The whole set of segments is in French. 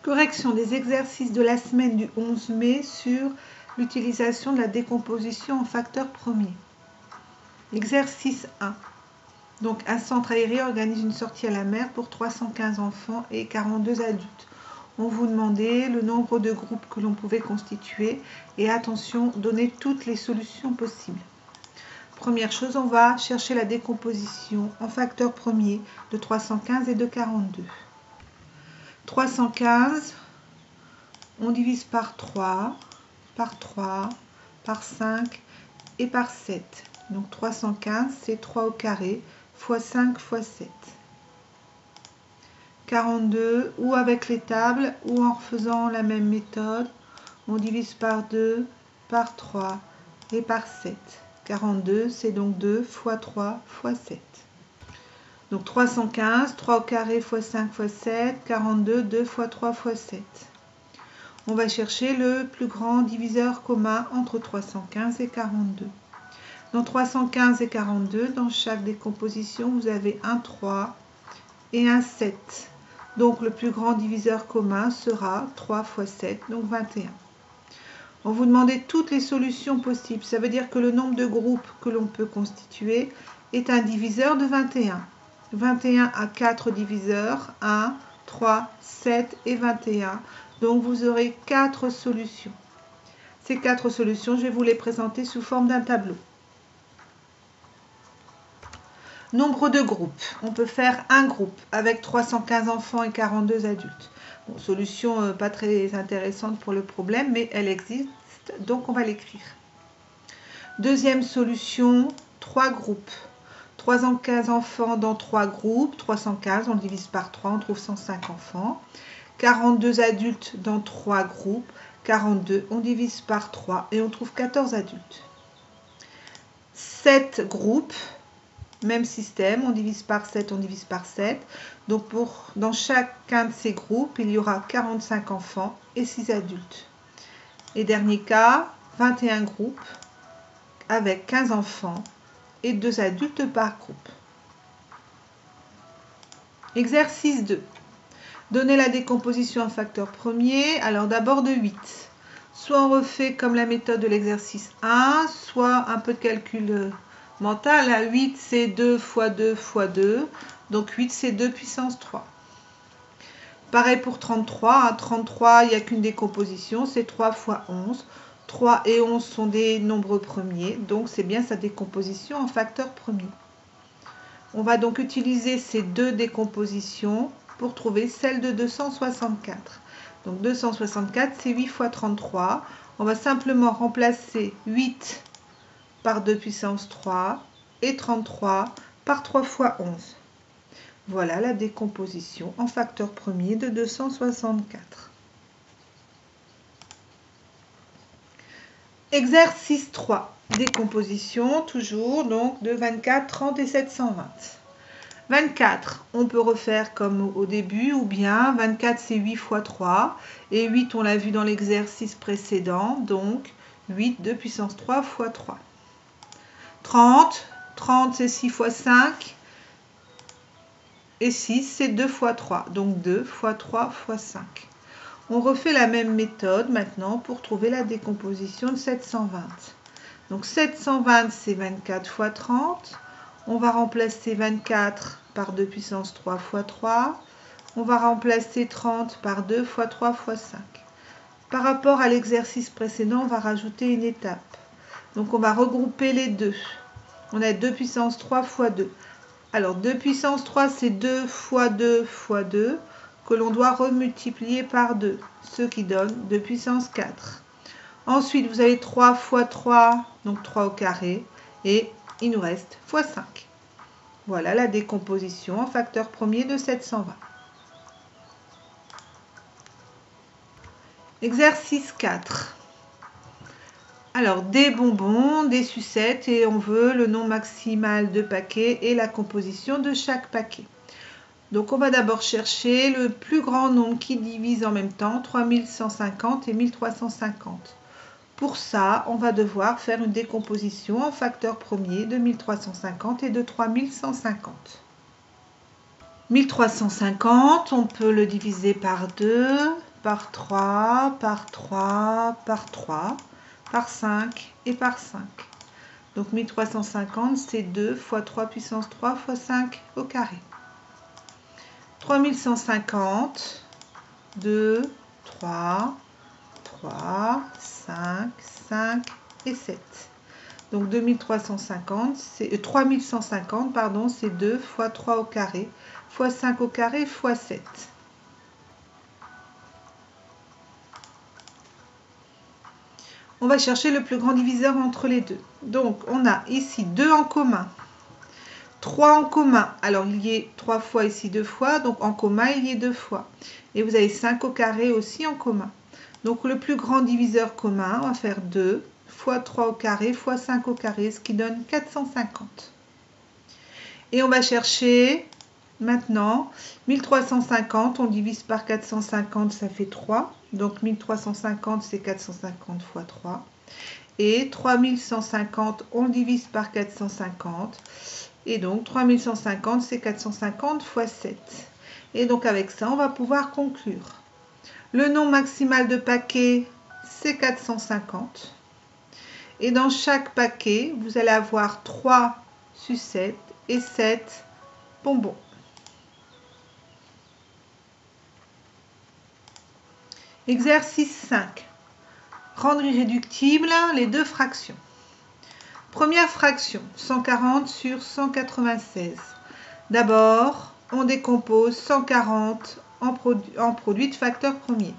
Correction des exercices de la semaine du 11 mai sur l'utilisation de la décomposition en facteurs premiers. Exercice 1. Donc, un centre aéré organise une sortie à la mer pour 315 enfants et 42 adultes. On vous demandait le nombre de groupes que l'on pouvait constituer et attention, donner toutes les solutions possibles. Première chose, on va chercher la décomposition en facteurs premiers de 315 et de 42. 315, on divise par 3, par 5 et par 7. Donc 315, c'est 3 au carré, fois 5 fois 7. 42, ou avec les tables, ou en refaisant la même méthode, on divise par 2, par 3 et par 7. 42, c'est donc 2 fois 3 fois 7. Donc 315, 3 au carré fois 5 fois 7, 42, 2 fois 3 fois 7. On va chercher le plus grand diviseur commun entre 315 et 42. Dans 315 et 42, dans chaque décomposition, vous avez un 3 et un 7. Donc le plus grand diviseur commun sera 3 fois 7, donc 21. On vous demandait toutes les solutions possibles. Ça veut dire que le nombre de groupes que l'on peut constituer est un diviseur de 21. 21 a 4 diviseurs, 1, 3, 7 et 21. Donc vous aurez 4 solutions. Ces 4 solutions, je vais vous les présenter sous forme d'un tableau. Nombre de groupes. On peut faire un groupe avec 315 enfants et 42 adultes. Bon, solution pas très intéressante pour le problème, mais elle existe, donc on va l'écrire. Deuxième solution, 3 groupes. 315 enfants dans 3 groupes. 315, on le divise par 3, on trouve 105 enfants. 42 adultes dans 3 groupes. 42, on divise par 3 et on trouve 14 adultes. 7 groupes. Même système, on divise par 7, on divise par 7. Donc dans chacun de ces groupes, il y aura 45 enfants et 6 adultes. Et dernier cas, 21 groupes avec 15 enfants et 2 adultes par groupe. Exercice 2. Donner la décomposition en facteurs premiers. Alors d'abord de 8. Soit on refait comme la méthode de l'exercice 1, soit un peu de calcul mental. À 8, c'est 2 fois 2 fois 2. Donc 8, c'est 2 puissance 3. Pareil pour 33. À 33, il n'y a qu'une décomposition. C'est 3 fois 11. 3 et 11 sont des nombres premiers. Donc c'est bien sa décomposition en facteurs premiers. On va donc utiliser ces deux décompositions pour trouver celle de 264. Donc 264, c'est 8 fois 33. On va simplement remplacer 8 par 2 puissance 3 et 33 par 3 fois 11. Voilà la décomposition en facteurs premiers de 264. Exercice 3. Décomposition, toujours donc de 24, 30 et 720. 24, on peut refaire comme au début, ou bien 24 c'est 8 fois 3, et 8 on l'a vu dans l'exercice précédent, donc 8 2 puissance 3 fois 3. 30, 30 c'est 6 fois 5, et 6 c'est 2 fois 3, donc 2 fois 3 fois 5. On refait la même méthode maintenant pour trouver la décomposition de 720. Donc 720 c'est 24 fois 30. On va remplacer 24 par 2 puissance 3 fois 3. On va remplacer 30 par 2 fois 3 fois 5. Par rapport à l'exercice précédent, on va rajouter une étape. Donc on va regrouper les deux. On a 2 puissance 3 fois 2. Alors 2 puissance 3, c'est 2 fois 2 fois 2 que l'on doit remultiplier par 2, ce qui donne 2 puissance 4. Ensuite, vous avez 3 fois 3, donc 3 au carré, et il nous reste fois 5. Voilà la décomposition en facteurs premiers de 720. Exercice 4. Alors, des bonbons, des sucettes, et on veut le nombre maximal de paquets et la composition de chaque paquet. Donc, on va d'abord chercher le plus grand nombre qui divise en même temps, 3150 et 1350. Pour ça, on va devoir faire une décomposition en facteurs premiers de 1350 et de 3150. 1350, on peut le diviser par 2, par 3, par 3, par 3, par 5 et par 5. Donc 1350, c'est 2 fois 3 puissance 3 fois 5 au carré. 3150, 2, 3, 3, 5, 5 et 7. Donc 2350, c'est 3150, pardon, c'est 2 fois 3 au carré, fois 5 au carré, fois 7. On va chercher le plus grand diviseur entre les deux. Donc on a ici 2 en commun, 3 en commun. Alors il y a 3 fois ici 2 fois, donc en commun il y a 2 fois. Et vous avez 5 au carré aussi en commun. Donc le plus grand diviseur commun, on va faire 2 fois 3 au carré fois 5 au carré, ce qui donne 450. Et on va chercher maintenant 1350, on divise par 450, ça fait 3. Donc 1350, c'est 450 fois 3. Et 3150, on divise par 450. Et donc 3150, c'est 450 fois 7. Et donc avec ça, on va pouvoir conclure. Le nombre maximal de paquets, c'est 450. Et dans chaque paquet, vous allez avoir 3 sucettes et 7 bonbons. Exercice 5. Rendre irréductibles les deux fractions. Première fraction, 140 sur 196. D'abord, on décompose 140 en produit de facteur premier.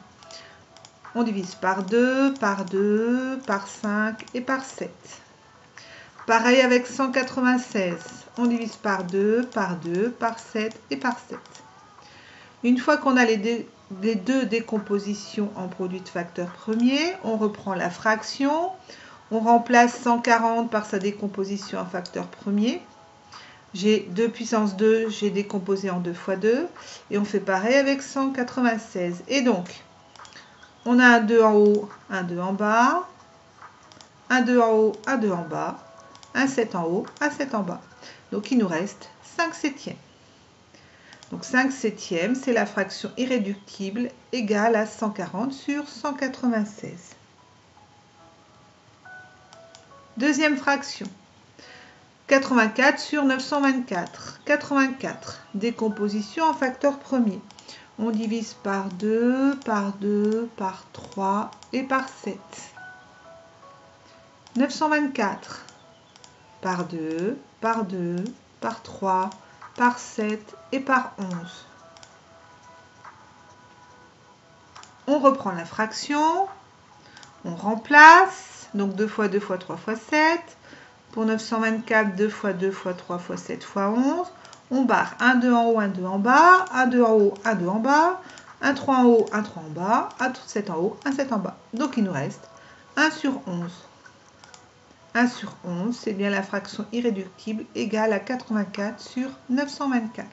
On divise par 2, par 2, par 5 et par 7. Pareil avec 196. On divise par 2, par 2, par 7 et par 7. Une fois qu'on a les deux décompositions en produit de facteur premier, on reprend la fraction. On remplace 140 par sa décomposition en facteur premier. J'ai 2 puissance 2, j'ai décomposé en 2 fois 2. Et on fait pareil avec 196. Et donc, on a un 2 en haut, un 2 en bas, un 2 en haut, un 2 en bas, un 7 en haut, un 7 en bas. Donc, il nous reste 5 septièmes. Donc, 5 septièmes, c'est la fraction irréductible égale à 140 sur 196. Deuxième fraction. 84 sur 924. 84. Décomposition en facteur premier. On divise par 2, par 2, par 3 et par 7. 924 par 2, par 2, par 3, par 7 et par 11. On reprend la fraction, on remplace, donc 2 fois 2 fois 3 fois 7. Pour 924, 2 fois 2 fois 3 fois 7 fois 11. On barre un 2 en haut, un 2 en bas, un 2 en haut, un 2 en bas, un 3 en haut, un 3 en bas, un 7 en haut, un 7 en bas. Donc il nous reste 1 sur 11. 1 sur 11, c'est bien la fraction irréductible égale à 84 sur 924.